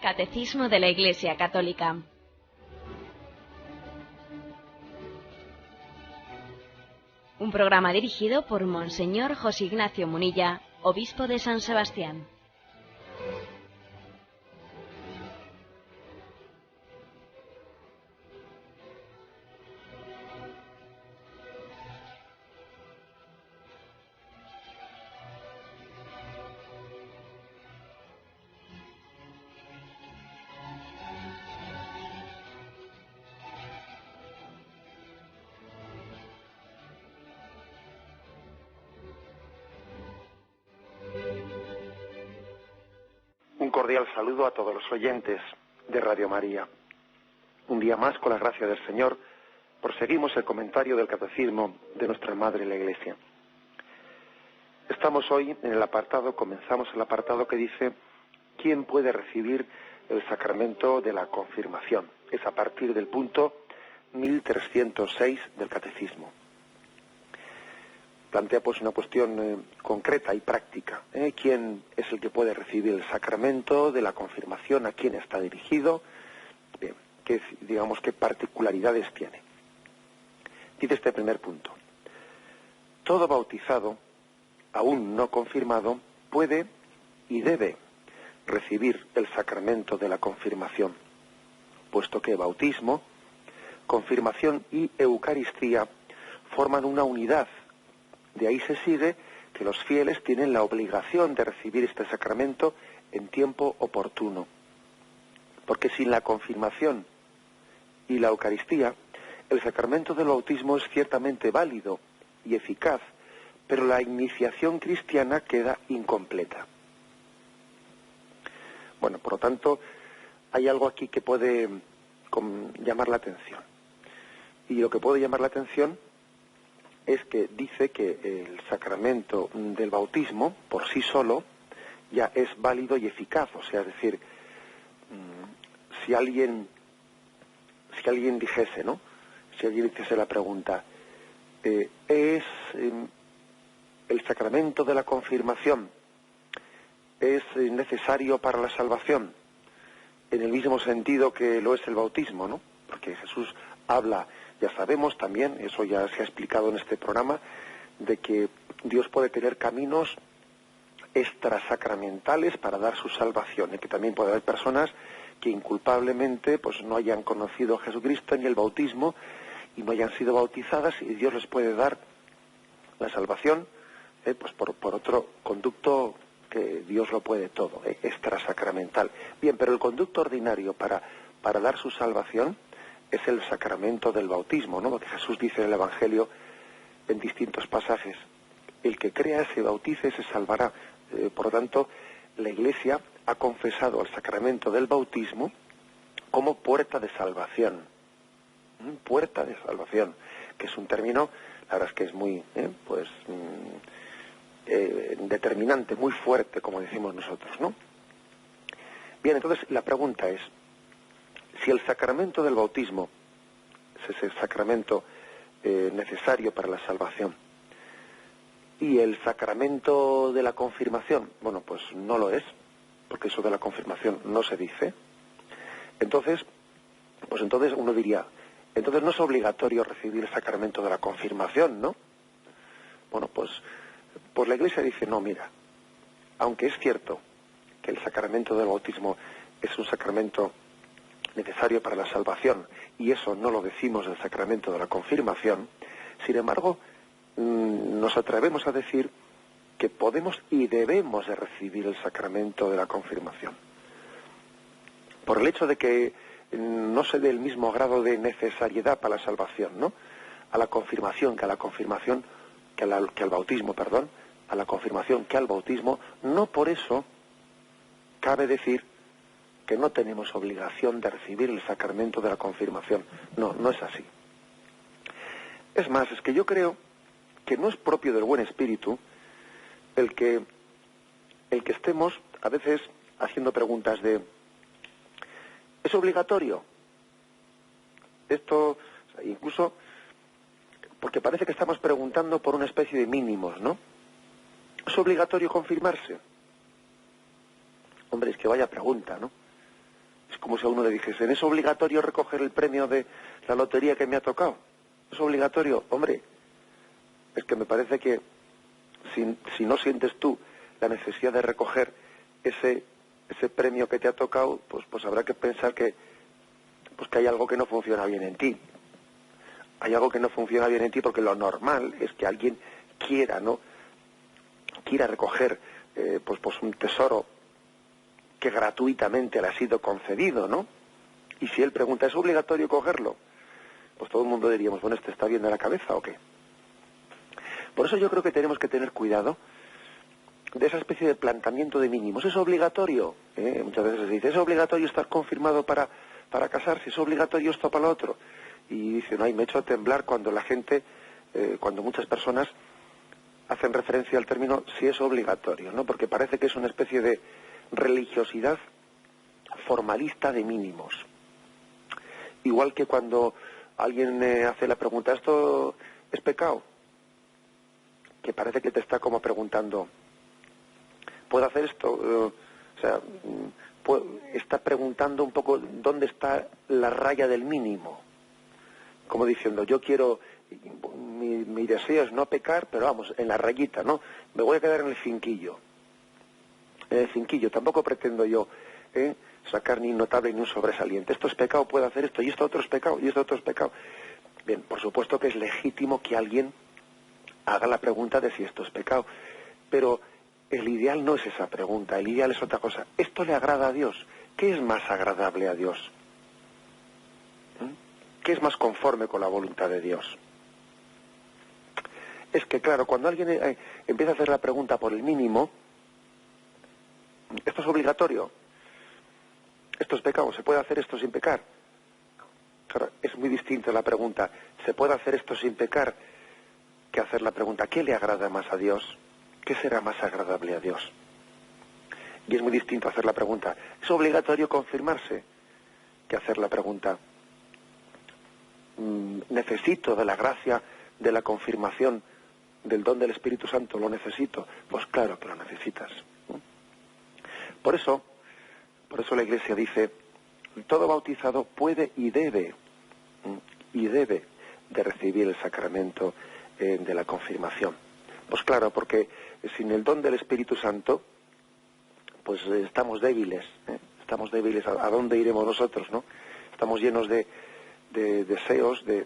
Catecismo de la Iglesia Católica. Un programa dirigido por Monseñor José Ignacio Munilla, obispo de San Sebastián. Un cordial saludo a todos los oyentes de Radio María. Un día más, con la gracia del Señor, proseguimos el comentario del Catecismo de nuestra Madre la Iglesia. Estamos hoy en el apartado, comenzamos el apartado que dice ¿quién puede recibir el sacramento de la confirmación? Es a partir del punto 1306 del Catecismo. Plantea pues una cuestión concreta y práctica. ¿Quién es el que puede recibir el sacramento de la confirmación? ¿A quién está dirigido? Bien, qué particularidades tiene. Dice este primer punto. Todo bautizado, aún no confirmado, puede y debe recibir el sacramento de la confirmación, puesto que bautismo, confirmación y Eucaristía forman una unidad. De ahí se sigue que los fieles tienen la obligación de recibir este sacramento en tiempo oportuno. Porque sin la confirmación y la Eucaristía, el sacramento del bautismo es ciertamente válido y eficaz, pero la iniciación cristiana queda incompleta. Bueno, por lo tanto, hay algo aquí que puede llamar la atención. Y lo que puede llamar la atención es que dice que el sacramento del bautismo por sí solo ya es válido y eficaz. O sea, es decir, si alguien dijese, ¿no? Si alguien hiciese la pregunta, ¿es el sacramento de la confirmación es necesario para la salvación? En el mismo sentido que lo es el bautismo, ¿no? Porque Jesús habla, ya sabemos también, eso ya se ha explicado en este programa, de que Dios puede tener caminos extrasacramentales para dar su salvación, y que también puede haber personas que inculpablemente pues no hayan conocido a Jesucristo ni el bautismo y no hayan sido bautizadas, y Dios les puede dar la salvación pues por otro conducto que Dios lo puede todo, extrasacramental. Bien, pero el conducto ordinario para dar su salvación es el sacramento del bautismo, ¿no? Lo que Jesús dice en el Evangelio en distintos pasajes. El que crea, se bautice, se salvará. Por lo tanto, la Iglesia ha confesado el sacramento del bautismo como puerta de salvación. Puerta de salvación, que es un término, la verdad es que es muy, determinante, muy fuerte, como decimos nosotros, ¿no? Bien, entonces la pregunta es, si el sacramento del bautismo es el sacramento necesario para la salvación y el sacramento de la confirmación, bueno, pues no lo es, porque eso de la confirmación no se dice, entonces uno diría, entonces no es obligatorio recibir el sacramento de la confirmación, ¿no? Bueno, pues la Iglesia dice, no, mira, aunque es cierto que el sacramento del bautismo es un sacramento necesario para la salvación, y eso no lo decimos del sacramento de la confirmación, sin embargo, nos atrevemos a decir que podemos y debemos de recibir el sacramento de la confirmación. Por el hecho de que no se dé el mismo grado de necesariedad para la salvación, ¿no? A la confirmación que al bautismo, a la confirmación que al bautismo, no por eso cabe decir que no tenemos obligación de recibir el sacramento de la confirmación. No, no es así. Es más, es que yo creo que no es propio del buen espíritu el que estemos a veces haciendo preguntas de ¿es obligatorio? Esto, incluso, porque parece que estamos preguntando por una especie de mínimos, ¿no? ¿Es obligatorio confirmarse? Hombre, es que vaya pregunta, ¿no? Es como si a uno le dijesen, ¿es obligatorio recoger el premio de la lotería que me ha tocado? ¿Es obligatorio? Hombre, es que me parece que si no sientes tú la necesidad de recoger ese premio que te ha tocado, pues habrá que pensar que hay algo que no funciona bien en ti. Hay algo que no funciona bien en ti, porque lo normal es que alguien quiera recoger pues un tesoro que gratuitamente le ha sido concedido, ¿no? Y si él pregunta, ¿es obligatorio cogerlo? Pues todo el mundo diríamos, bueno, ¿este está bien de la cabeza o qué? Por eso yo creo que tenemos que tener cuidado de esa especie de planteamiento de mínimos. ¿Es obligatorio? Muchas veces se dice, ¿es obligatorio estar confirmado para casarse? ¿Es obligatorio esto para lo otro? Y dicen, ay, me echo a temblar cuando la gente, cuando muchas personas hacen referencia al término si es obligatorio, ¿no? Porque parece que es una especie de religiosidad formalista de mínimos. Igual que cuando alguien hace la pregunta, ¿esto es pecado? Que parece que te está como preguntando, ¿puedo hacer esto? Está preguntando un poco dónde está la raya del mínimo. Como diciendo, yo quiero, mi deseo es no pecar, pero vamos, en la rayita, ¿no? Me voy a quedar en el cinquillo. En el cinquillo, tampoco pretendo yo sacar ni un notable ni un sobresaliente. Esto es pecado, puedo hacer esto, y esto otro es pecado, y esto otro es pecado. Bien, por supuesto que es legítimo que alguien haga la pregunta de si esto es pecado, pero el ideal no es esa pregunta, el ideal es otra cosa. ¿Esto le agrada a Dios? ¿Qué es más agradable a Dios? ¿Qué es más conforme con la voluntad de Dios? Es que, claro, cuando alguien empieza a hacer la pregunta por el mínimo, ¿esto es obligatorio? ¿Esto es pecado? ¿Se puede hacer esto sin pecar? Claro, es muy distinta la pregunta, ¿se puede hacer esto sin pecar? Que hacer la pregunta, ¿qué le agrada más a Dios? ¿Qué será más agradable a Dios? Y es muy distinto hacer la pregunta, ¿es obligatorio confirmarse? Que hacer la pregunta, ¿necesito de la gracia de la confirmación del don del Espíritu Santo? ¿Lo necesito? Pues claro que lo necesitas. Por eso la Iglesia dice, todo bautizado puede y debe de recibir el sacramento de la confirmación. Pues claro, porque sin el don del Espíritu Santo, pues estamos débiles. Estamos débiles. ¿A dónde iremos nosotros, no? Estamos llenos de deseos, de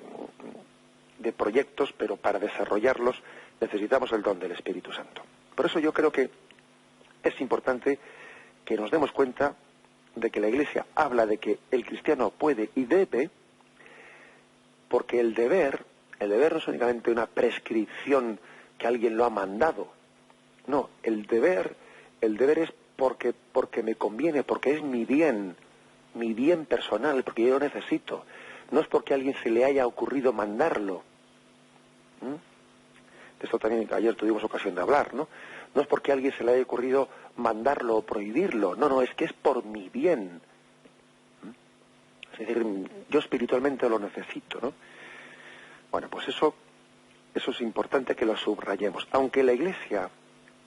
proyectos, pero para desarrollarlos necesitamos el don del Espíritu Santo. Por eso yo creo que es importante que nos demos cuenta de que la Iglesia habla de que el cristiano puede y debe, porque el deber no es únicamente una prescripción que alguien lo ha mandado. No, el deber es porque me conviene, porque es mi bien personal, porque yo lo necesito. No es porque a alguien se le haya ocurrido mandarlo. De esto también ayer tuvimos ocasión de hablar, ¿no? No es porque a alguien se le haya ocurrido mandarlo o prohibirlo. No, es que es por mi bien. Es decir, yo espiritualmente lo necesito, ¿no? Bueno, pues eso es importante que lo subrayemos. Aunque la Iglesia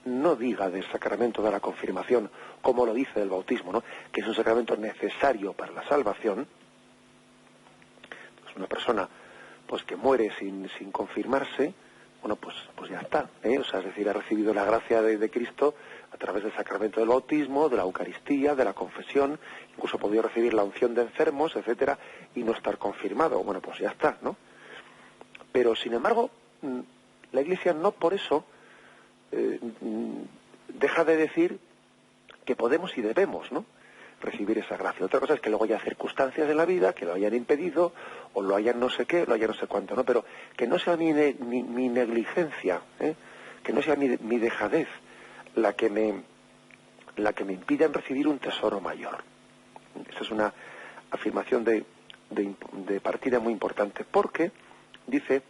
no diga del sacramento de la confirmación, como lo dice del bautismo, ¿no? Que es un sacramento necesario para la salvación, pues una persona pues que muere sin confirmarse, bueno, pues ya está, O sea, es decir, ha recibido la gracia de Cristo a través del sacramento del bautismo, de la Eucaristía, de la confesión, incluso ha podido recibir la unción de enfermos, etcétera, y no estar confirmado. Bueno, pues ya está, ¿no? Pero, sin embargo, la Iglesia no por eso deja de decir que podemos y debemos, ¿no?, recibir esa gracia. Otra cosa es que luego haya circunstancias en la vida que lo hayan impedido, o lo hayan no sé qué, lo hayan no sé cuánto, ¿no? Pero que no sea mi negligencia, que no sea mi dejadez la que me impida recibir un tesoro mayor. Esa es una afirmación de partida muy importante, porque, dice,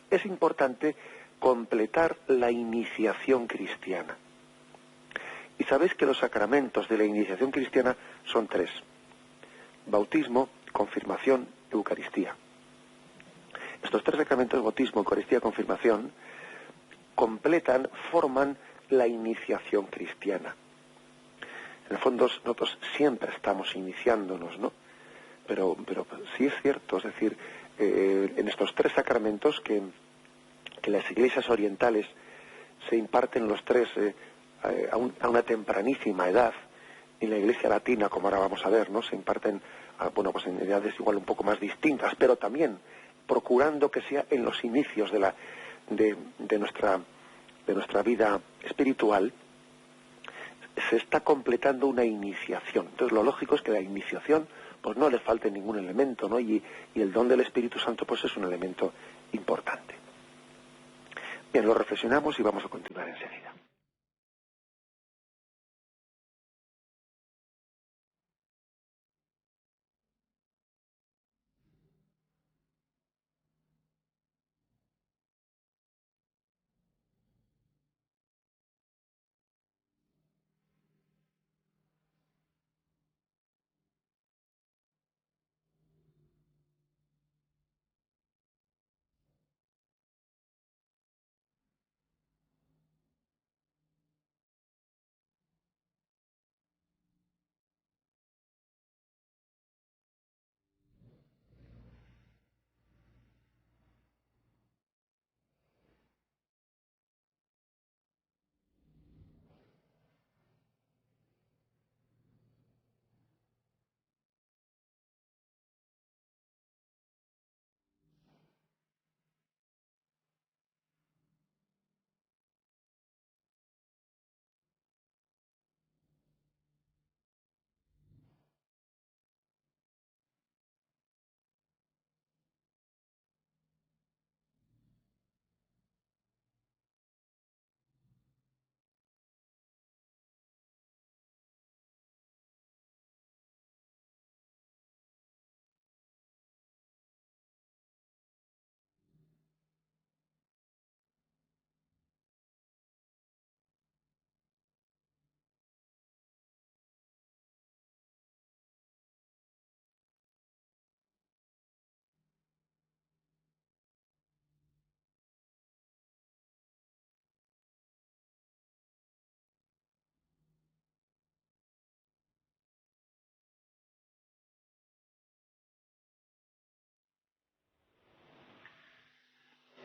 es importante completar la iniciación cristiana. Y sabéis que los sacramentos de la iniciación cristiana son 3. Bautismo, confirmación, Eucaristía. Estos 3 sacramentos, bautismo, Eucaristía, confirmación, forman la iniciación cristiana. En el fondo nosotros siempre estamos iniciándonos, ¿no? Pero sí es cierto, es decir, en estos 3 sacramentos que las iglesias orientales se imparten los 3 a una tempranísima edad. En la iglesia latina, como ahora vamos a ver, ¿no? Se imparten pues en edades igual un poco más distintas, pero también procurando que sea en los inicios de nuestra vida espiritual. Se está completando una iniciación. Entonces lo lógico es que la iniciación pues no le falte ningún elemento, ¿no? Y el don del Espíritu Santo pues es un elemento importante. Bien, lo reflexionamos y vamos a continuar enseguida.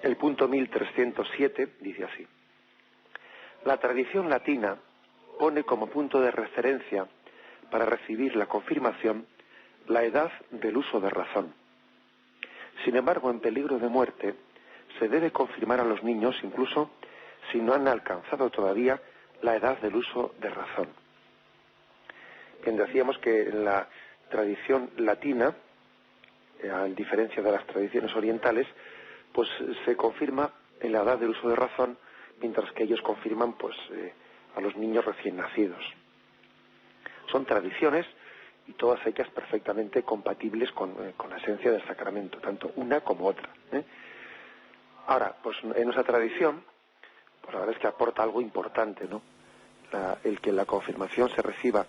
El punto 1307 dice así: la tradición latina pone como punto de referencia para recibir la confirmación la edad del uso de razón. Sin embargo, en peligro de muerte, se debe confirmar a los niños incluso si no han alcanzado todavía la edad del uso de razón. Bien, decíamos que en la tradición latina, a diferencia de las tradiciones orientales, pues se confirma en la edad del uso de razón, mientras que ellos confirman pues a los niños recién nacidos. Son tradiciones y todas ellas perfectamente compatibles con la esencia del sacramento, tanto una como otra. Ahora, pues en nuestra tradición, pues la verdad es que aporta algo importante, ¿no? El que la confirmación se reciba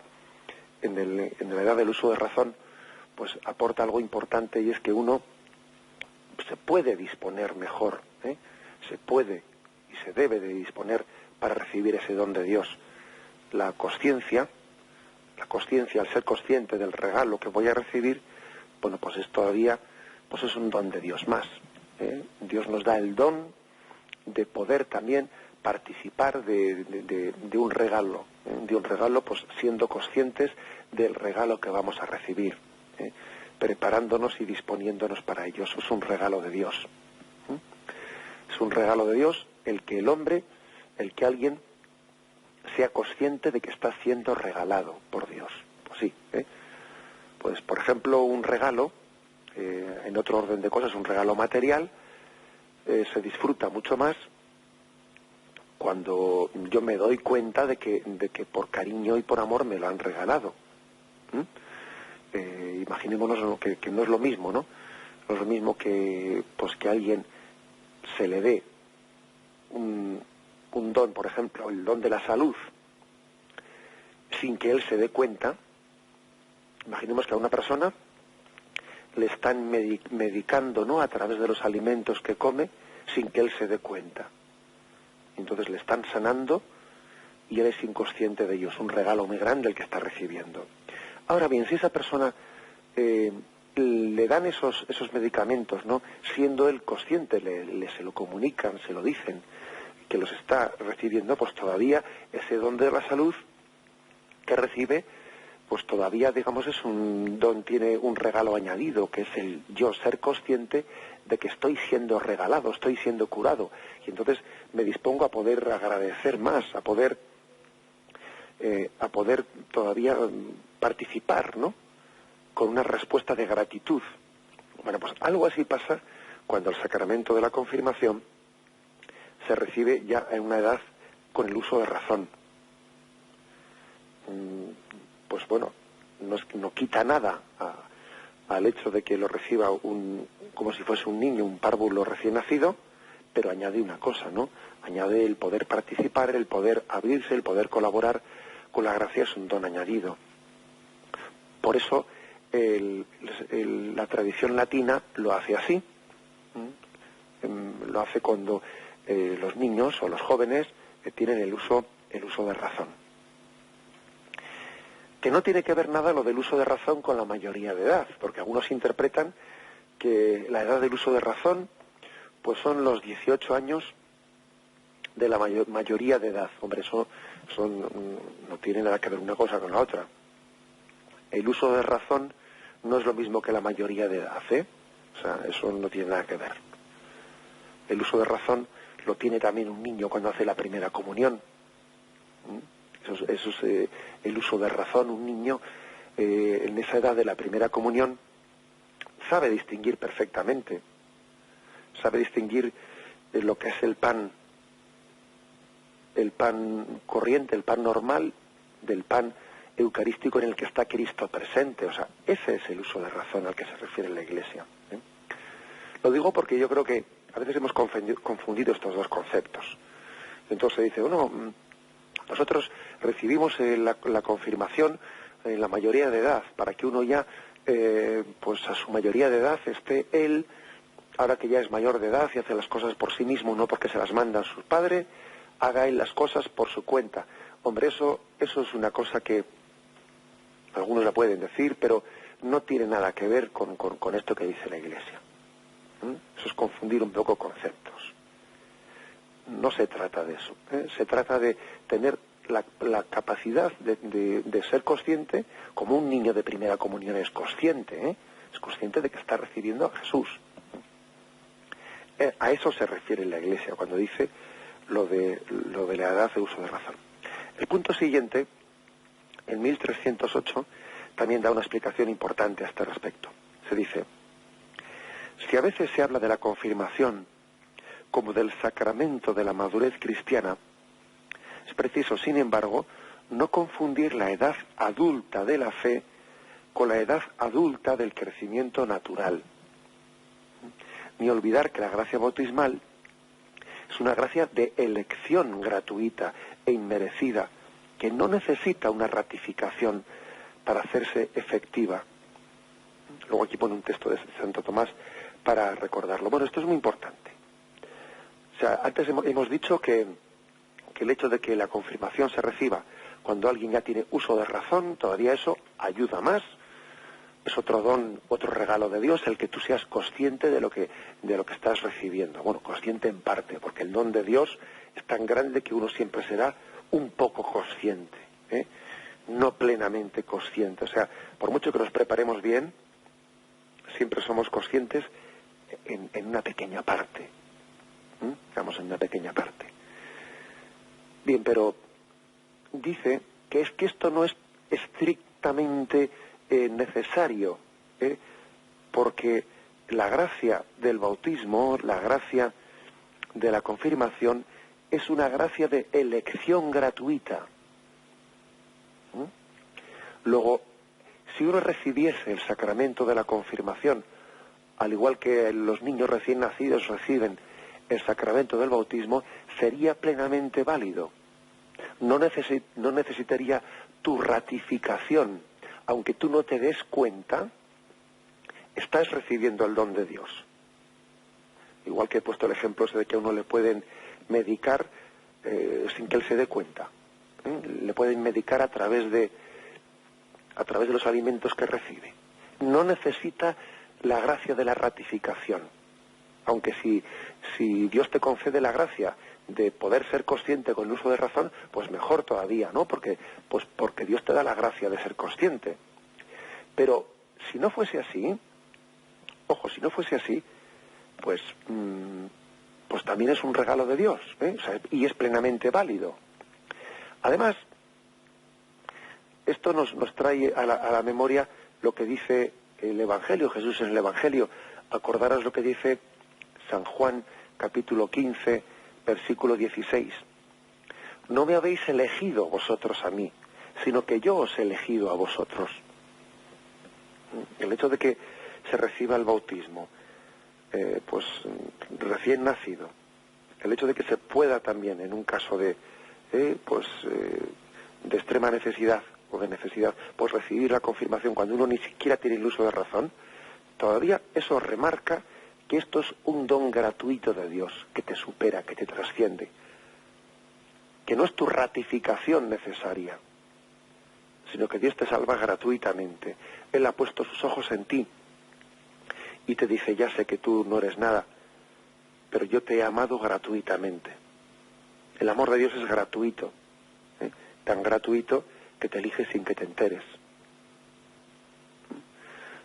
en la edad del uso de razón, pues aporta algo importante, y es que uno se puede disponer mejor, se puede y se debe de disponer para recibir ese don de Dios. La conciencia, al ser consciente del regalo que voy a recibir, bueno, pues es todavía, pues es un don de Dios más. Dios nos da el don de poder también participar de un regalo, pues siendo conscientes del regalo que vamos a recibir, preparándonos y disponiéndonos para ello. Eso es un regalo de Dios. Es un regalo de Dios el que alguien sea consciente de que está siendo regalado por Dios. Pues sí, pues por ejemplo un regalo, en otro orden de cosas, un regalo material, se disfruta mucho más cuando yo me doy cuenta de que por cariño y por amor me lo han regalado. Imaginémonos que no es lo mismo, ¿no? No es lo mismo que pues que a alguien se le dé un don, por ejemplo, el don de la salud, sin que él se dé cuenta. Imaginemos que a una persona le están medicando, ¿no?, a través de los alimentos que come, sin que él se dé cuenta. Entonces le están sanando y él es inconsciente de ello. Es un regalo muy grande el que está recibiendo. Ahora bien, si esa persona le dan esos medicamentos, ¿no? Siendo él consciente, se lo comunican, se lo dicen, que los está recibiendo, pues todavía ese don de la salud que recibe, pues todavía, digamos, es un don, tiene un regalo añadido, que es el yo ser consciente de que estoy siendo regalado, estoy siendo curado, y entonces me dispongo a poder agradecer más, a poder todavía participar, ¿no?, con una respuesta de gratitud. Bueno, pues algo así pasa cuando el sacramento de la confirmación se recibe ya en una edad con el uso de razón. Pues bueno, no quita nada al hecho de que lo reciba como si fuese un niño, un párvulo recién nacido, pero añade una cosa, ¿no? Añade el poder participar, el poder abrirse, el poder colaborar con la gracia, es un don añadido. Por eso la tradición latina lo hace así. Lo hace cuando los niños o los jóvenes tienen el uso de razón. Que no tiene que ver nada lo del uso de razón con la mayoría de edad, porque algunos interpretan que la edad del uso de razón pues son los 18 años de la mayoría de edad. Hombre, eso no tiene nada que ver una cosa con la otra. El uso de razón no es lo mismo que la mayoría de edad, ¿eh? O sea, eso no tiene nada que ver. El uso de razón lo tiene también un niño cuando hace la primera comunión. Eso es el uso de razón. Un niño en esa edad de la primera comunión sabe distinguir perfectamente. Sabe distinguir lo que es el pan corriente, el pan normal, del pan eucarístico en el que está Cristo presente. O sea, ese es el uso de razón al que se refiere la Iglesia. Lo digo porque yo creo que a veces hemos confundido estos dos conceptos. Entonces se dice, nosotros recibimos la confirmación en la mayoría de edad, para que uno ya, pues a su mayoría de edad esté él, ahora que ya es mayor de edad y hace las cosas por sí mismo, no porque se las manda a su padre, haga él las cosas por su cuenta. Hombre, eso es una cosa que algunos la pueden decir, pero no tiene nada que ver con esto que dice la Iglesia. Eso es confundir un poco conceptos. No se trata de eso. Se trata de tener la capacidad de ser consciente, como un niño de primera comunión es consciente, es consciente de que está recibiendo a Jesús. A eso se refiere la Iglesia cuando dice lo de la edad de uso de razón. El punto siguiente, en 1308, también da una explicación importante a este respecto. Se dice: si a veces se habla de la confirmación como del sacramento de la madurez cristiana, es preciso, sin embargo, no confundir la edad adulta de la fe con la edad adulta del crecimiento natural, ni olvidar que la gracia bautismal es una gracia de elección gratuita e inmerecida, que no necesita una ratificación para hacerse efectiva. Luego aquí pone un texto de Santo Tomás para recordarlo. Bueno, esto es muy importante. O sea, antes hemos dicho que el hecho de que la confirmación se reciba cuando alguien ya tiene uso de razón, todavía eso ayuda más. Es otro don, otro regalo de Dios, el que tú seas consciente de lo que estás recibiendo. Bueno, consciente en parte, porque el don de Dios es tan grande que uno siempre será un poco consciente, no plenamente consciente. O sea, por mucho que nos preparemos bien, siempre somos conscientes en una pequeña parte. Estamos en una pequeña parte. Bien, pero dice que esto no es estrictamente necesario, porque la gracia del bautismo, la gracia de la confirmación, es una gracia de elección gratuita. Luego, si uno recibiese el sacramento de la confirmación, al igual que los niños recién nacidos reciben el sacramento del bautismo, sería plenamente válido. No necesitaría tu ratificación. Aunque tú no te des cuenta, estás recibiendo el don de Dios. Igual que he puesto el ejemplo ese de que a uno le pueden medicar sin que él se dé cuenta. le pueden medicar a través de los alimentos que recibe. No necesita la gracia de la ratificación. Aunque si Dios te concede la gracia de poder ser consciente con el uso de razón, pues mejor todavía, ¿no? Porque Dios te da la gracia de ser consciente. Pero si no fuese así, pues también es un regalo de Dios, ¿eh? O sea, y es plenamente válido. Además, esto nos trae a la memoria lo que dice el Evangelio, Jesús en el Evangelio. Acordaros lo que dice San Juan, capítulo 15, versículo 16. No me habéis elegido vosotros a mí, sino que yo os he elegido a vosotros. El hecho de que se reciba el bautismo, recién nacido, el hecho de que se pueda también, en un caso de extrema necesidad o de necesidad, pues recibir la confirmación cuando uno ni siquiera tiene el uso de razón, todavía eso remarca que esto es un don gratuito de Dios, que te supera, que te trasciende, que no es tu ratificación necesaria, sino que Dios te salva gratuitamente. Él ha puesto sus ojos en ti y te dice, ya sé que tú no eres nada, pero yo te he amado gratuitamente. El amor de Dios es gratuito, tan gratuito que te elige sin que te enteres.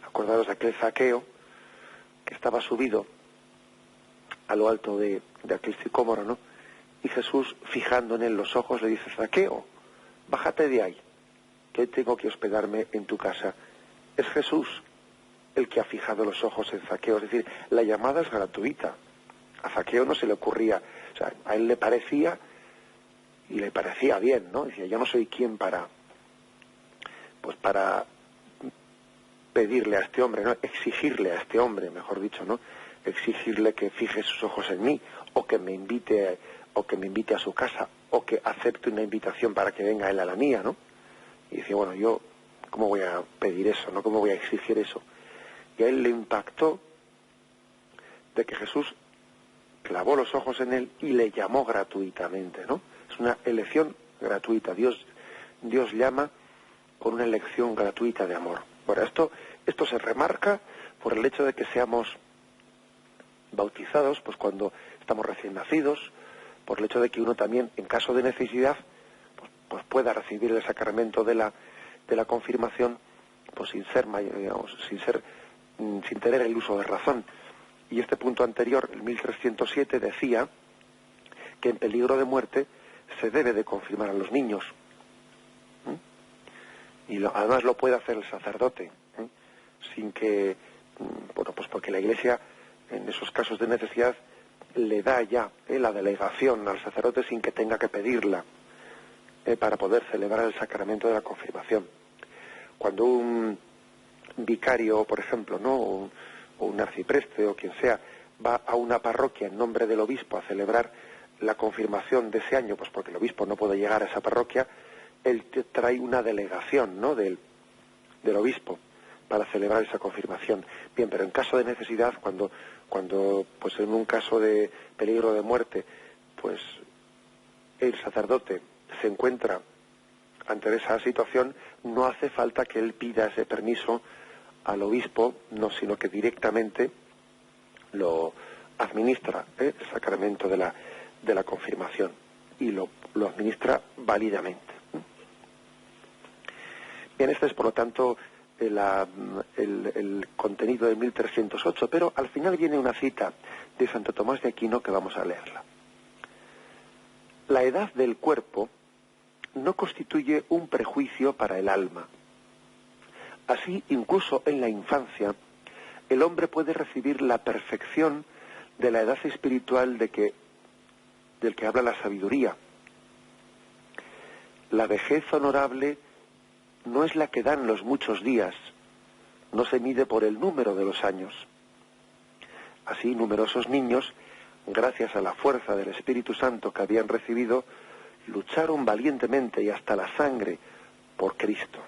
Acordaros de aquel Zaqueo que estaba subido a lo alto de aquel sicómoro, ¿no? Y Jesús, fijando en él los ojos, le dice, Zaqueo, bájate de ahí, que hoy tengo que hospedarme en tu casa. Es Jesús el que ha fijado los ojos en Zaqueo, es decir, la llamada es gratuita. A Zaqueo no se le ocurría, o sea, a él le parecía, y le parecía bien, ¿no? Decía, yo no soy quien para pedirle a este hombre, ¿no? Exigirle a este hombre, mejor dicho, ¿no? Exigirle que fije sus ojos en mí, o que me invite a su casa, o que acepte una invitación para que venga él a la mía, ¿no? Y decía, bueno, yo, ¿cómo voy a pedir eso, no? ¿Cómo voy a exigir eso? Y a él le impactó de que Jesús clavó los ojos en él y le llamó gratuitamente, ¿no? Es una elección gratuita. Dios llama con una elección gratuita de amor. Bueno, esto se remarca por el hecho de que seamos bautizados, pues cuando estamos recién nacidos, por el hecho de que uno también, en caso de necesidad, pues pueda recibir el sacramento de la confirmación, pues sin tener el uso de razón. Y este punto anterior, el 1307, decía que en peligro de muerte se debe de confirmar a los niños. Y además lo puede hacer el sacerdote, sin que, pues porque la Iglesia en esos casos de necesidad le da ya la delegación al sacerdote sin que tenga que pedirla para poder celebrar el sacramento de la confirmación. Cuando un vicario, por ejemplo, ¿no? o un arcipreste o quien sea, va a una parroquia en nombre del obispo a celebrar la confirmación de ese año, pues porque el obispo no puede llegar a esa parroquia, él trae una delegación, ¿no? del obispo para celebrar esa confirmación. Bien, pero en caso de necesidad, cuando pues en un caso de peligro de muerte, pues el sacerdote se encuentra ante esa situación, no hace falta que él pida ese permiso al obispo, no, sino que directamente lo administra, el sacramento de la confirmación, y lo administra válidamente. Bien, este es, por lo tanto, el contenido de 1308, pero al final viene una cita de Santo Tomás de Aquino que vamos a leerla. La edad del cuerpo no constituye un prejuicio para el alma. Así, incluso en la infancia, el hombre puede recibir la perfección de la edad espiritual del que habla la sabiduría. La vejez honorable no es la que dan los muchos días, no se mide por el número de los años. Así, numerosos niños, gracias a la fuerza del Espíritu Santo que habían recibido, lucharon valientemente y hasta la sangre por Cristo.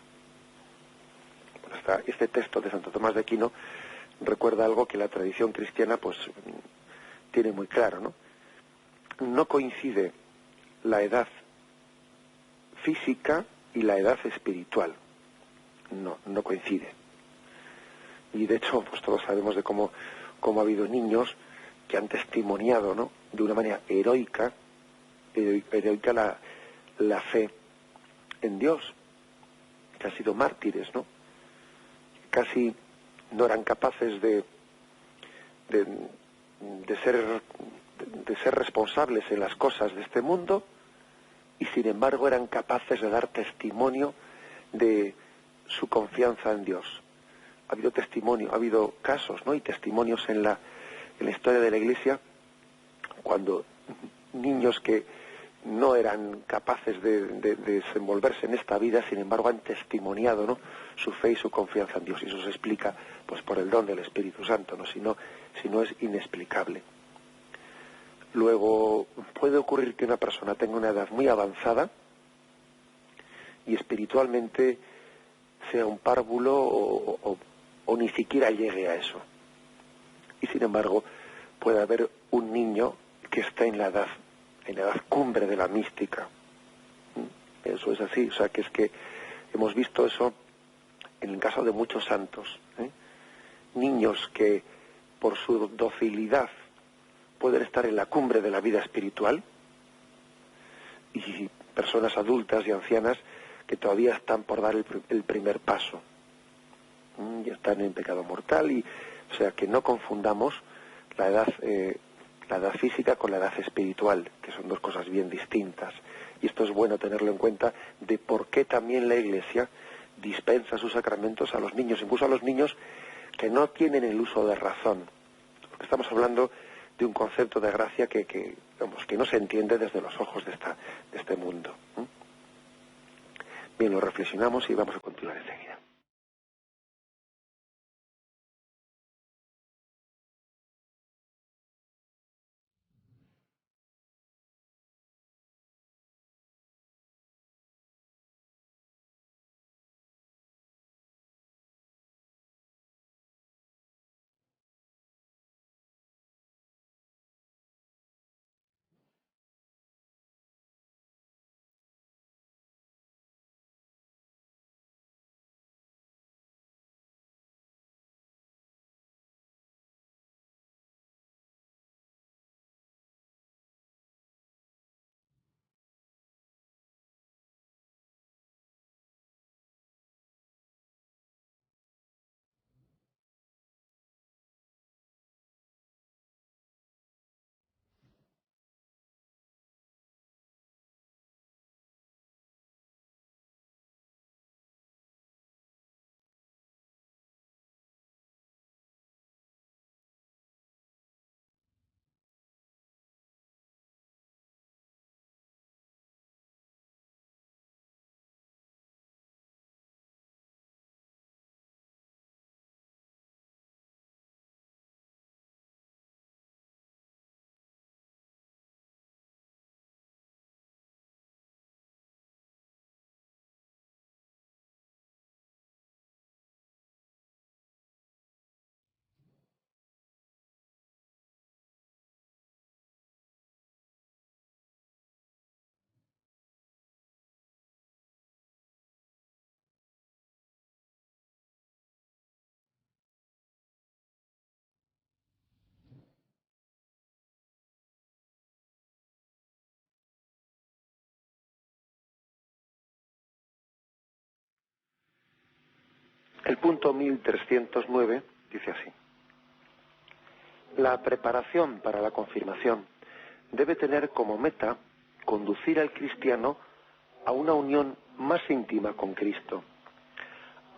Bueno, este texto de Santo Tomás de Aquino recuerda algo que la tradición cristiana pues tiene muy claro, ¿no? No coincide la edad física y la edad espiritual. No coincide. Y de hecho, pues todos sabemos de cómo ha habido niños que han testimoniado, ¿no?, de una manera heroica la fe en Dios, que han sido mártires, ¿no? Casi no eran capaces de ser responsables en las cosas de este mundo, y sin embargo eran capaces de dar testimonio de su confianza en Dios. Ha habido testimonio, ha habido casos, ¿no?, y testimonios en la historia de la Iglesia, cuando niños que no eran capaces de desenvolverse en esta vida, sin embargo han testimoniado, ¿no?, su fe y su confianza en Dios. Y eso se explica pues por el don del Espíritu Santo, ¿no? Si no es inexplicable. Luego puede ocurrir que una persona tenga una edad muy avanzada y espiritualmente sea un párvulo o ni siquiera llegue a eso. Y sin embargo puede haber un niño que está en la edad cumbre de la mística. Eso es así, o sea, que es que hemos visto eso en el caso de muchos santos, niños que por su docilidad pueden estar en la cumbre de la vida espiritual, y personas adultas y ancianas que todavía están por dar el primer paso, ya están en pecado mortal. Y o sea, que no confundamos la edad física con la edad espiritual, que son dos cosas bien distintas. Y esto es bueno tenerlo en cuenta, de por qué también la Iglesia dispensa sus sacramentos a los niños, incluso a los niños que no tienen el uso de razón. Porque estamos hablando de un concepto de gracia que no se entiende desde los ojos de este mundo. Bien, lo reflexionamos y vamos a continuar enseguida. El punto 1309 dice así: la preparación para la confirmación debe tener como meta conducir al cristiano a una unión más íntima con Cristo,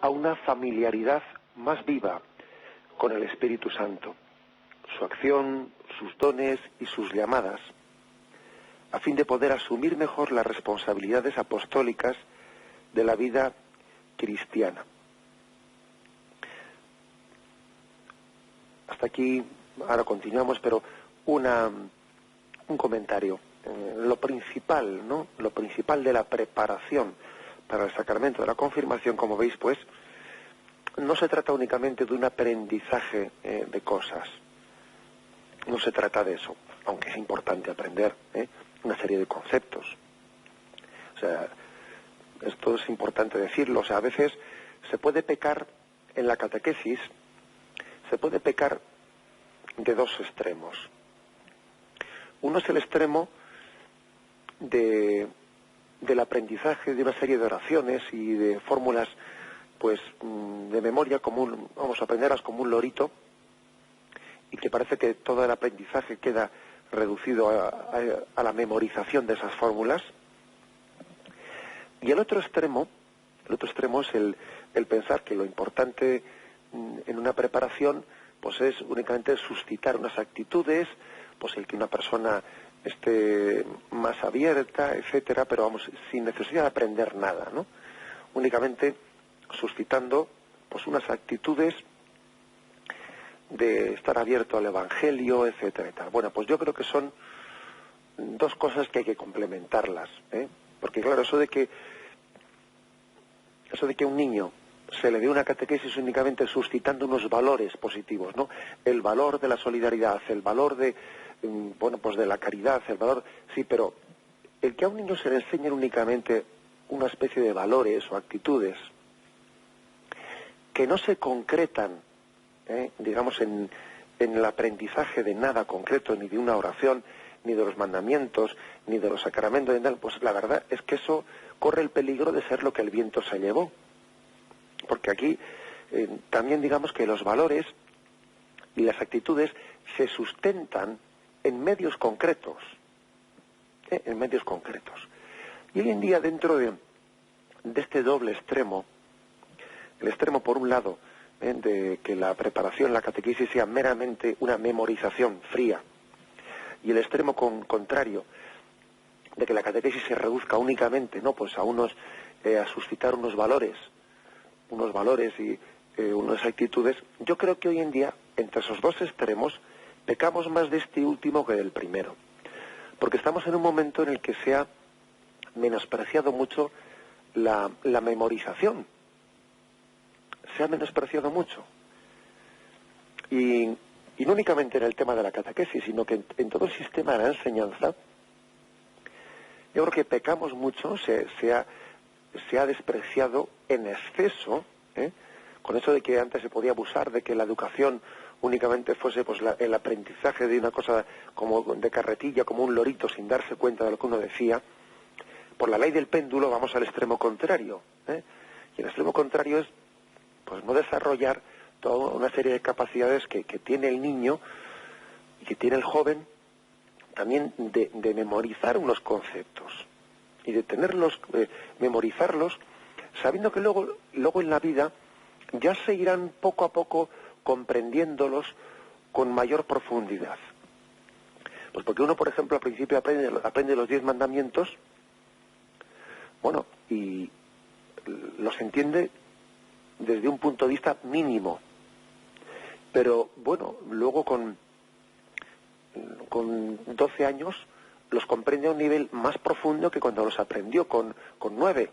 a una familiaridad más viva con el Espíritu Santo, su acción, sus dones y sus llamadas, a fin de poder asumir mejor las responsabilidades apostólicas de la vida cristiana. Hasta aquí, ahora continuamos, pero un comentario. Lo principal, ¿no?, lo principal de la preparación para el sacramento de la confirmación, como veis, pues, no se trata únicamente de un aprendizaje de cosas. No se trata de eso, aunque es importante aprender una serie de conceptos. O sea, Esto es importante decirlo. O sea, a veces se puede pecar en la catequesis, se puede pecar de dos extremos. Uno es el extremo del aprendizaje de una serie de oraciones y de fórmulas, pues, de memoria común, vamos a aprenderlas como un lorito, y que parece que todo el aprendizaje queda reducido a la memorización de esas fórmulas. Y el otro extremo es el pensar que lo importante en una preparación pues es únicamente suscitar unas actitudes, pues el que una persona esté más abierta, etcétera, pero vamos, sin necesidad de aprender nada, ¿no? Únicamente suscitando pues unas actitudes de estar abierto al Evangelio, etcétera, etcétera. Bueno, pues yo creo que son dos cosas que hay que complementarlas, ¿eh? Porque claro, eso de que a un niño se le dé una catequesis únicamente suscitando unos valores positivos, ¿no? El valor de la solidaridad, el valor de, bueno, pues de la caridad, el valor, sí, pero el que a un niño se le enseñen únicamente una especie de valores o actitudes que no se concretan, digamos, en el aprendizaje de nada concreto, ni de una oración, ni de los mandamientos, ni de los sacramentos, pues la verdad es que eso corre el peligro de ser lo que el viento se llevó. Porque aquí también digamos que los valores y las actitudes se sustentan en medios concretos, en medios concretos. Y hoy en día, dentro de este doble extremo, el extremo por un lado de que la preparación, la catequesis sea meramente una memorización fría, y el extremo contrario de que la catequesis se reduzca únicamente, no, pues a suscitar unos valores y unas actitudes. Yo creo que hoy en día, entre esos dos extremos, pecamos más de este último que del primero, porque estamos en un momento en el que se ha menospreciado mucho la memorización, se ha menospreciado mucho, y no únicamente en el tema de la catequesis, sino que en todo el sistema de la enseñanza. Yo creo que pecamos mucho, se ha despreciado en exceso, con eso de que antes se podía abusar de que la educación únicamente fuese pues el aprendizaje de una cosa como de carretilla, como un lorito, sin darse cuenta de lo que uno decía. Por la ley del péndulo vamos al extremo contrario, y el extremo contrario es pues no desarrollar toda una serie de capacidades que tiene el niño y que tiene el joven, también de memorizar unos conceptos y de tenerlos, memorizarlos, sabiendo que luego en la vida ya se irán poco a poco comprendiéndolos con mayor profundidad. Pues porque uno, por ejemplo, al principio aprende los 10 mandamientos, bueno, y los entiende desde un punto de vista mínimo, pero bueno, luego con 12 años los comprende a un nivel más profundo que cuando los aprendió con 9,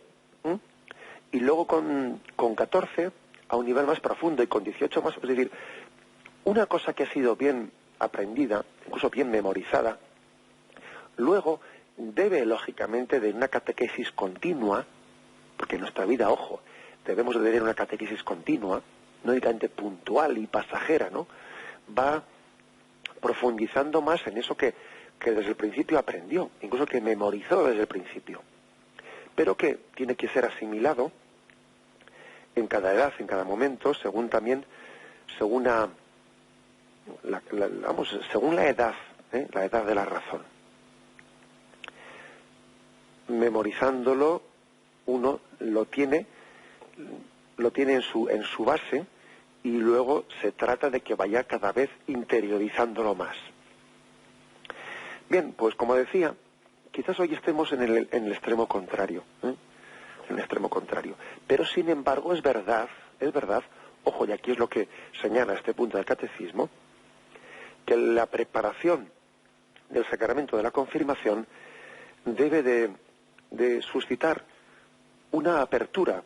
y luego con 14 a un nivel más profundo, y con 18 más. Es decir, una cosa que ha sido bien aprendida, incluso bien memorizada, luego debe lógicamente de una catequesis continua, porque en nuestra vida, ojo, debemos de tener una catequesis continua, no únicamente puntual y pasajera, ¿no? Va profundizando más en eso que desde el principio aprendió, incluso que memorizó desde el principio, pero que tiene que ser asimilado en cada edad, en cada momento, según la edad, la edad de la razón. Memorizándolo, uno lo tiene en su base, y luego se trata de que vaya cada vez interiorizándolo más. Bien, pues como decía, quizás hoy estemos en el extremo contrario, en el extremo contrario. Pero sin embargo es verdad, ojo, y aquí es lo que señala este punto del catecismo, que la preparación del sacramento de la confirmación debe de suscitar una apertura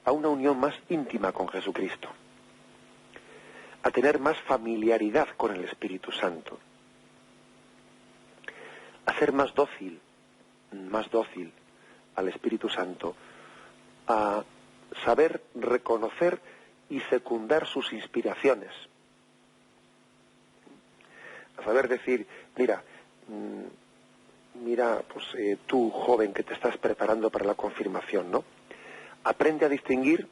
a una unión más íntima con Jesucristo, a tener más familiaridad con el Espíritu Santo, a ser más dócil, al Espíritu Santo a saber reconocer y secundar sus inspiraciones. A saber decir, mira, pues tú, joven, que te estás preparando para la confirmación, ¿no? Aprende a distinguir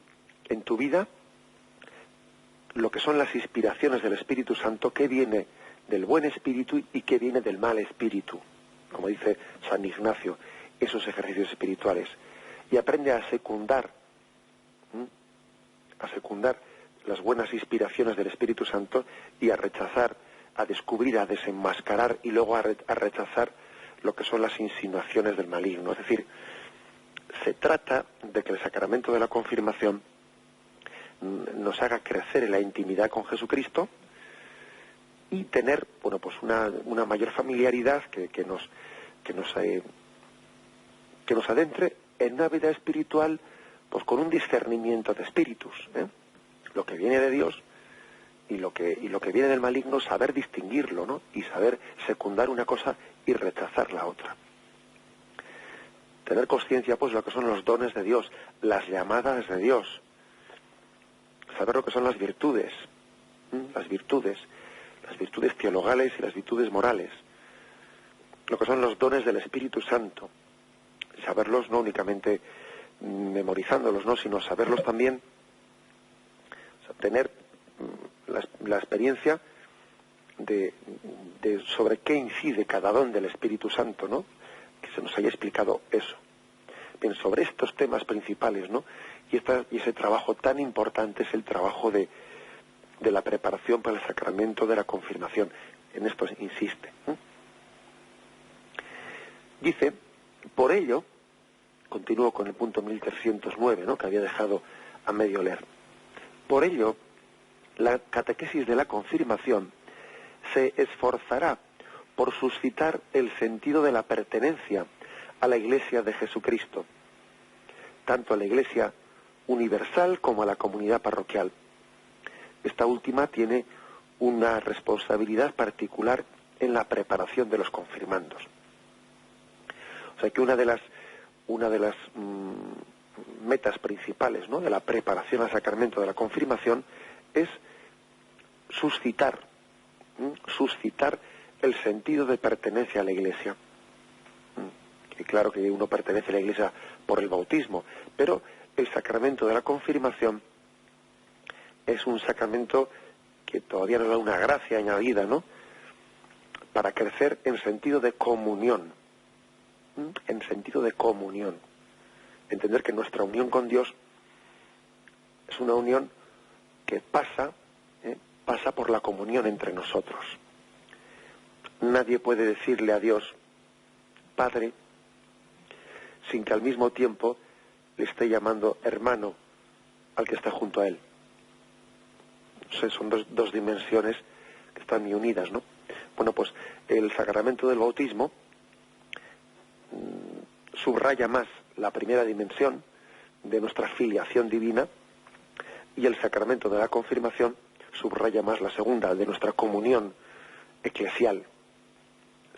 en tu vida lo que son las inspiraciones del Espíritu Santo, qué viene del buen espíritu y qué viene del mal espíritu, como dice San Ignacio, esos ejercicios espirituales. Y aprende a secundar las buenas inspiraciones del Espíritu Santo y a rechazar, a descubrir, a desenmascarar y luego a rechazar lo que son las insinuaciones del maligno. Es decir, se trata de que el sacramento de la confirmación nos haga crecer en la intimidad con Jesucristo y tener, bueno, pues una mayor familiaridad que nos adentre en una vida espiritual, pues con un discernimiento de espíritus, lo que viene de Dios y lo que viene del maligno, saber distinguirlo, ¿no? Y saber secundar una cosa y rechazar la otra. Tener conciencia, pues, de lo que son los dones de Dios, las llamadas de Dios, saber lo que son las virtudes teologales y las virtudes morales, lo que son los dones del Espíritu Santo, saberlos no únicamente memorizándolos, ¿no?, sino saberlos también, o sea, tener la experiencia de sobre qué incide cada don del Espíritu Santo, ¿no?, que se nos haya explicado eso. Bien, sobre estos temas principales, ¿no?, y ese trabajo tan importante es el trabajo de la preparación para el sacramento de la confirmación. En esto insiste. Dice, por ello, continúo con el punto 1309, ¿no?, que había dejado a medio leer. Por ello, la catequesis de la confirmación se esforzará por suscitar el sentido de la pertenencia a la Iglesia de Jesucristo, tanto a la Iglesia universal como a la comunidad parroquial. Esta última tiene una responsabilidad particular en la preparación de los confirmandos. O sea que una de las metas principales, ¿no?, de la preparación al sacramento de la confirmación es suscitar el sentido de pertenencia a la Iglesia. Y claro que uno pertenece a la Iglesia por el bautismo, pero el sacramento de la confirmación es un sacramento que todavía nos da una gracia añadida, ¿no?, para crecer en sentido de comunión. En sentido de comunión. Entender que nuestra unión con Dios es una unión que pasa por la comunión entre nosotros. Nadie puede decirle a Dios, Padre, sin que al mismo tiempo le esté llamando hermano al que está junto a él. O sea, son dos dimensiones que están muy unidas, ¿no? Bueno, pues el sacramento del bautismo subraya más la primera dimensión de nuestra filiación divina y el sacramento de la confirmación subraya más la segunda, de nuestra comunión eclesial,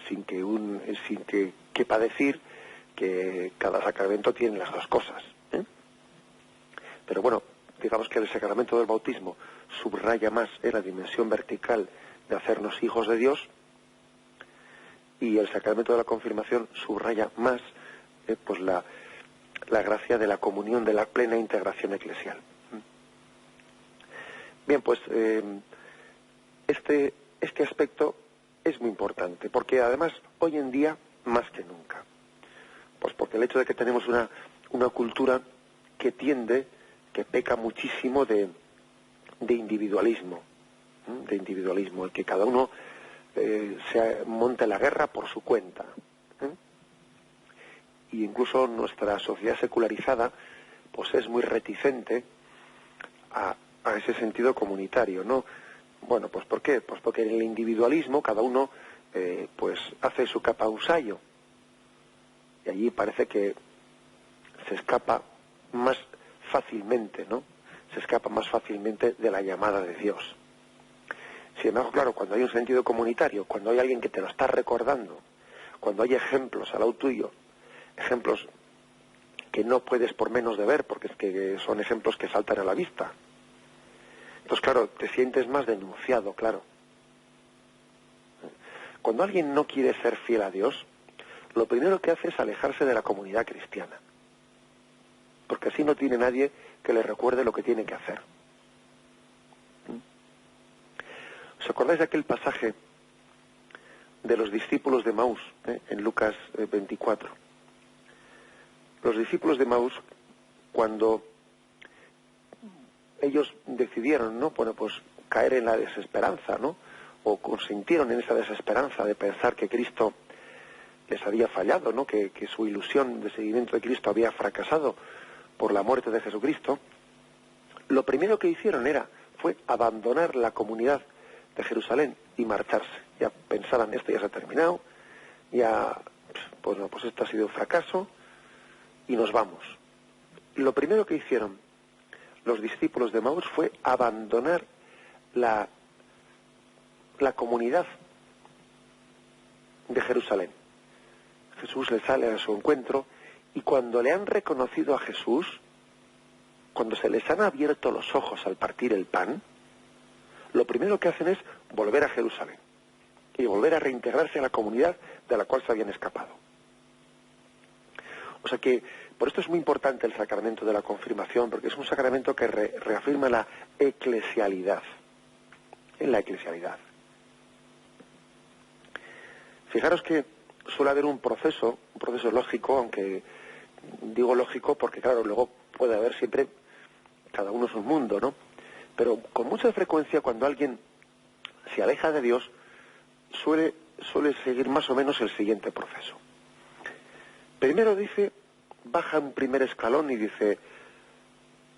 sin que quepa decir que cada sacramento tiene las dos cosas, Pero bueno, digamos que el sacramento del bautismo subraya más la dimensión vertical de hacernos hijos de Dios, y el sacramento de la confirmación subraya más pues la gracia de la comunión, de la plena integración eclesial. Bien, pues este aspecto es muy importante, porque además hoy en día más que nunca, pues porque el hecho de que tenemos una cultura que peca muchísimo de individualismo, el que cada uno se monte la guerra por su cuenta, y incluso nuestra sociedad secularizada pues es muy reticente a ese sentido comunitario, ¿no? Bueno, pues ¿por qué? Pues porque en el individualismo cada uno pues hace su capausayo, y allí parece que se escapa más fácilmente, ¿no? Se escapa más fácilmente de la llamada de Dios. Sin embargo, claro, cuando hay un sentido comunitario, cuando hay alguien que te lo está recordando, cuando hay ejemplos al lado tuyo, ejemplos que no puedes por menos de ver, porque es que son ejemplos que saltan a la vista. Entonces, claro, te sientes más denunciado, claro. Cuando alguien no quiere ser fiel a Dios, lo primero que hace es alejarse de la comunidad cristiana, porque así no tiene nadie que le recuerde lo que tiene que hacer. ¿Os acordáis de aquel pasaje de los discípulos de Maús, en Lucas 24? Los discípulos de Maús, cuando ellos decidieron, ¿no?, bueno, pues caer en la desesperanza, ¿no?, o consintieron en esa desesperanza de pensar que Cristo les había fallado, ¿no?, que su ilusión de seguimiento de Cristo había fracasado por la muerte de Jesucristo, lo primero que hicieron fue abandonar la comunidad de Jerusalén y marcharse. Ya pensaban, esto ya se ha terminado, ya, pues no, pues esto ha sido un fracaso y nos vamos. Lo primero que hicieron los discípulos de Maús fue abandonar la comunidad de Jerusalén. Jesús les sale a su encuentro y cuando le han reconocido a Jesús, cuando se les han abierto los ojos al partir el pan, lo primero que hacen es volver a Jerusalén y volver a reintegrarse a la comunidad de la cual se habían escapado. O sea que por esto es muy importante el sacramento de la confirmación, porque es un sacramento que reafirma la eclesialidad. En la eclesialidad. Fijaros que suele haber un proceso lógico, aunque digo lógico porque claro, luego puede haber siempre, cada uno es un mundo, ¿no? Pero con mucha frecuencia cuando alguien se aleja de Dios, suele seguir más o menos el siguiente proceso. Primero baja un primer escalón y dice,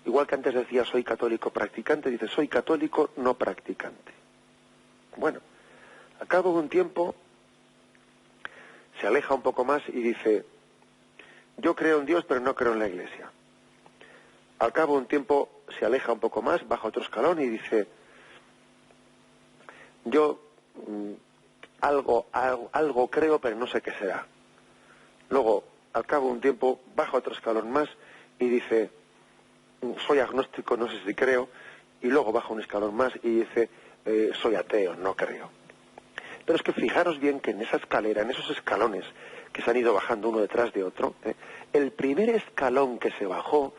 igual que antes decía soy católico practicante, dice soy católico no practicante. Bueno, al cabo de un tiempo se aleja un poco más y dice, yo creo en Dios pero no creo en la Iglesia. Al cabo de un tiempo se aleja un poco más, baja otro escalón y dice, yo algo creo pero no sé qué será. Luego, al cabo de un tiempo, baja otro escalón más y dice, soy agnóstico, no sé si creo, y luego baja un escalón más y dice, soy ateo, no creo. Pero es que fijaros bien que en esa escalera, en esos escalones que se han ido bajando uno detrás de otro, el primer escalón que se bajó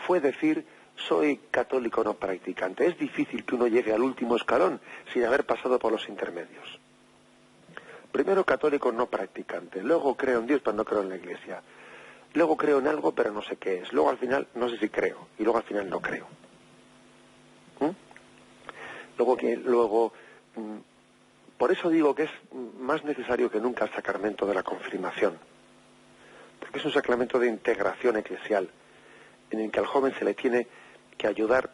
fue decir, soy católico no practicante. Es difícil que uno llegue al último escalón sin haber pasado por los intermedios. Primero católico no practicante, luego creo en Dios pero no creo en la Iglesia, luego creo en algo pero no sé qué es, luego al final no sé si creo y luego al final no creo. Por eso digo que es más necesario que nunca el sacramento de la confirmación, porque es un sacramento de integración eclesial en el que al joven se le tiene que ayudar,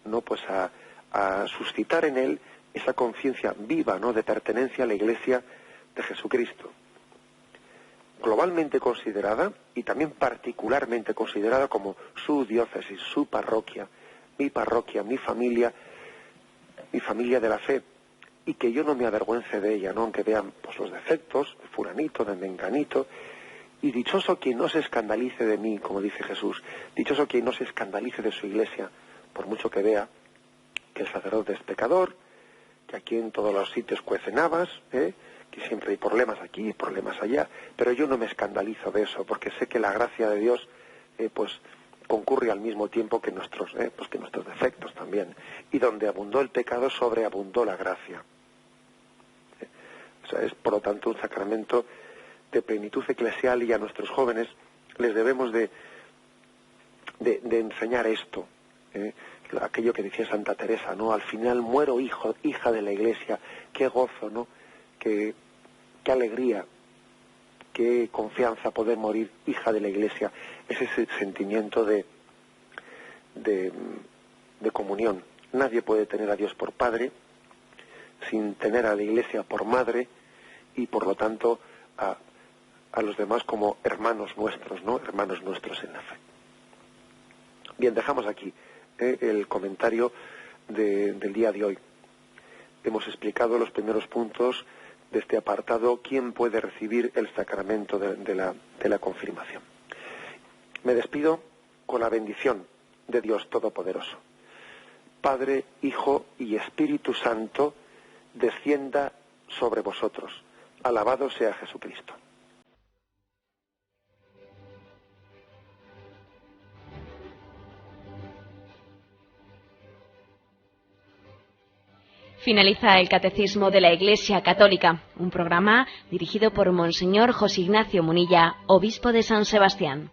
no, pues a suscitar en él esa conciencia viva, ¿no?, de pertenencia a la Iglesia de Jesucristo, globalmente considerada y también particularmente considerada como su diócesis, su parroquia, mi familia de la fe, y que yo no me avergüence de ella, ¿no?, aunque vean pues los defectos de fulanito, de menganito, y dichoso quien no se escandalice de mí, como dice Jesús, dichoso quien no se escandalice de su Iglesia, por mucho que vea que el sacerdote es pecador, que aquí en todos los sitios cuecen habas, que siempre hay problemas aquí, problemas allá, pero yo no me escandalizo de eso, porque sé que la gracia de Dios, pues concurre al mismo tiempo que nuestros defectos también, y donde abundó el pecado, sobreabundó la gracia. O sea, es por lo tanto un sacramento de plenitud eclesial, y a nuestros jóvenes les debemos de enseñar esto, aquello que decía Santa Teresa, ¿no? Al final muero hija de la Iglesia, qué gozo, ¿no? Qué alegría, qué confianza poder morir hija de la Iglesia. Es ese sentimiento de comunión. Nadie puede tener a Dios por padre sin tener a la Iglesia por madre, y por lo tanto a los demás como hermanos nuestros, ¿no? Hermanos nuestros en la fe. Bien, dejamos aquí el comentario del día de hoy. Hemos explicado los primeros puntos de este apartado, quién puede recibir el sacramento de la confirmación. Me despido con la bendición de Dios Todopoderoso. Padre, Hijo y Espíritu Santo, descienda sobre vosotros. Alabado sea Jesucristo. Finaliza el Catecismo de la Iglesia Católica, un programa dirigido por Monseñor José Ignacio Munilla, obispo de San Sebastián.